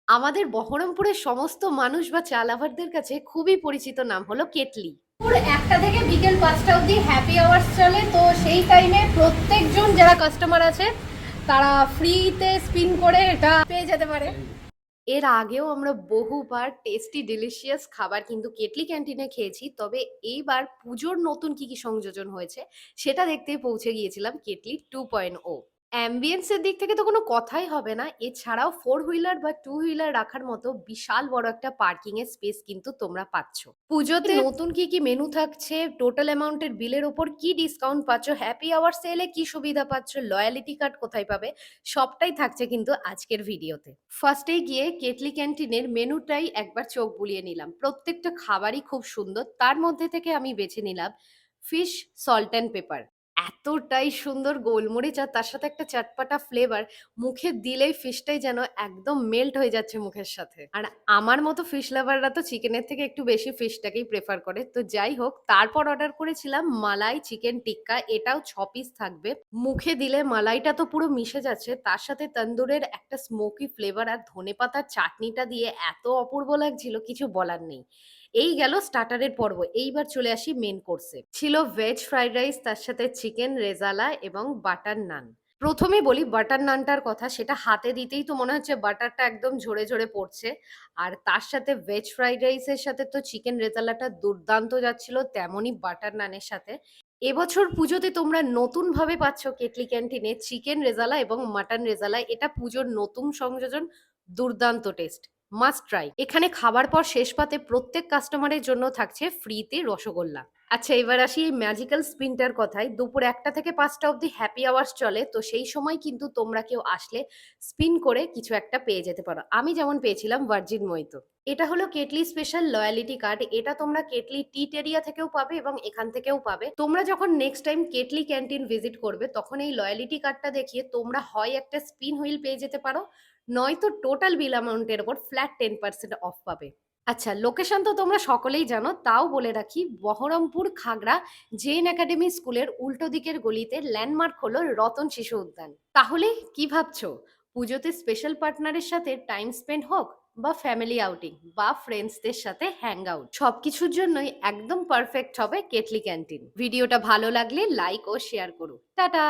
আমাদের বহরমপুরের সমস্ত মানুষ বা চা লাভারদের কাছে খুবই পরিচিত নাম হলো কেটলি। পুর 1টা থেকে বিকেল 5টা অবধি হ্যাপি আওয়ার্স চলে, তো সেই টাইমে প্রত্যেকজন যারা কাস্টমার আছে তারা ফ্রিতে স্পিন করে এটা পেয়ে যেতে পারে। এর আগেও আমরা বহুবার টেস্টি ডিলিশিয়াস খাবার কিন্তু কেটলি ক্যান্টিনে খেয়েছি, তবে এইবার পুজোর নতুন কি কি সংযোজন হয়েছে সেটা দেখতেই পৌঁছে গিয়েছিলাম কেটলি 2.0। অ্যাম্বিয়েন্সের দিক থেকে তো কোনো কথাই হবে না, এছাড়াও 4 হুইলার বা 2 হুইলার রাখার মতো বিশাল বড় একটা পার্কিং এর স্পেস কিন্তু তোমরা পাচ্ছ। পুজোতে নতুন কি কি মেনু থাকছে, টোটাল অ্যামাউন্টের বিলের ওপর কি ডিসকাউন্ট পাচ্ছ, হ্যাপি আওয়ার সেলে কি সুবিধা পাচ্ছ, লয়ালিটি কার্ড কোথায় পাবে, সবটাই থাকছে কিন্তু আজকের ভিডিওতে। ফার্স্টেই গিয়ে কেটলি ক্যান্টিনের মেনুটাই একবার চোখ বুলিয়ে নিলাম। প্রত্যেকটা খাবারই খুব সুন্দর, তার মধ্যে থেকে আমি বেছে নিলাম ফিশ সল্ট অ্যান্ড পেপার। এতটাই সুন্দর গোলমরিচ আর তার সাথে একটা চটপাটা ফ্লেভার, মুখে দিলেই ফিশটাই যেন একদম মেল্ট হয়ে যাচ্ছে মুখের সাথে। আর আমার মতো ফিশ লাভাররা তো চিকেনের থেকে একটু বেশি ফিশটাকেই প্রেফার করে। তো যাই হোক, তারপর অর্ডার করেছিলাম মালাই চিকেন টিক্কা, এটাও 6 পিস থাকবে। মুখে দিলে মালাইটা তো পুরো মিশে যাচ্ছে, তার সাথে তন্দুরের একটা স্মোকি ফ্লেভার আর ধনেপাতার চাটনিটা দিয়ে এত অপূর্ব লাগছিল, কিছু বলার নেই। এই গেল স্টার্টারের পর্ব, এইবার চলে আসি মেন কোর্সে। ছিল ভেজ ফ্রাইড রাইস, তার সাথে চিকেন রেজালা এবং বাটার নান। প্রথমে বলি বাটার নানটার কথা, সেটা হাতে দিতেই তো মনে হচ্ছে বাটারটা একদম ঝরে ঝরে পড়ছে। আর তার সাথে ভেজ ফ্রাইড রাইসের সাথে তো চিকেন রেজালাটা দুর্দান্ত যাচ্ছিল, তেমনই বাটার নানের সাথে। এবছর পুজোতে তোমরা নতুন ভাবে পাচ্ছ কেটলি ক্যান্টিনে চিকেন রেজালা এবং মাটন রেজালা, এটা পুজোর নতুন সংযোজন। দুর্দান্ত টেস্ট, মাস্ট ট্রাই। এখানে খাবার পর শেষ পাতে প্রত্যেক কাস্টমারের জন্য থাকছে ফ্রিতে রসগোল্লা। আচ্ছা, এবার আসি এই ম্যাজিক্যাল স্পিনটার কথায়। দুপুর 1টা থেকে 5টা অবধি হ্যাপি আওয়ার্স চলে, তো সেই সময় কিন্তু তোমরা কেউ আসলে স্পিন করে কিছু একটা পেয়ে যেতে পারো। আমি যেমন পেয়েছিলাম ভার্জিন মইতো। এটা হলো কেটলি স্পেশাল লয়ালিটি কার্ড, এটা তোমরা কেটলি টিট এরিয়া থেকেও পাবে এবং এখান থেকেও পাবে। তোমরা যখন next time kettle canteen visit করবে তখন এই লয়ালিটি কার্ডটা দেখিয়ে তোমরা হয় একটা স্পিন হুইল পেয়ে যেতে পারো, নয়তো টোটাল বিল অ্যামাউন্টের ওপর ফ্ল্যাট 10% অফ পাবে। আচ্ছা, লোকেশন তো তোমরা সকলেই জানো, তাও বলে রাখি, বহরমপুর খাগড়া জেন একাডেমি স্কুলের উল্টো দিকের গলিতে ল্যান্ডমার্ক হলো রতন শিশু উদ্যান। তাহলে কি ভাবছো, পুজোতে স্পেশাল পার্টনারের সাথে টাইম স্পেন্ড হোক বা ফ্যামিলি আউটিং বা ফ্রেন্ডসদের সাথে হ্যাং আউট, সবকিছুর জন্যই একদম পারফেক্ট হবে কেটলি ক্যান্টিন। ভিডিওটা ভালো লাগলে লাইক ও শেয়ার করো। টাটা।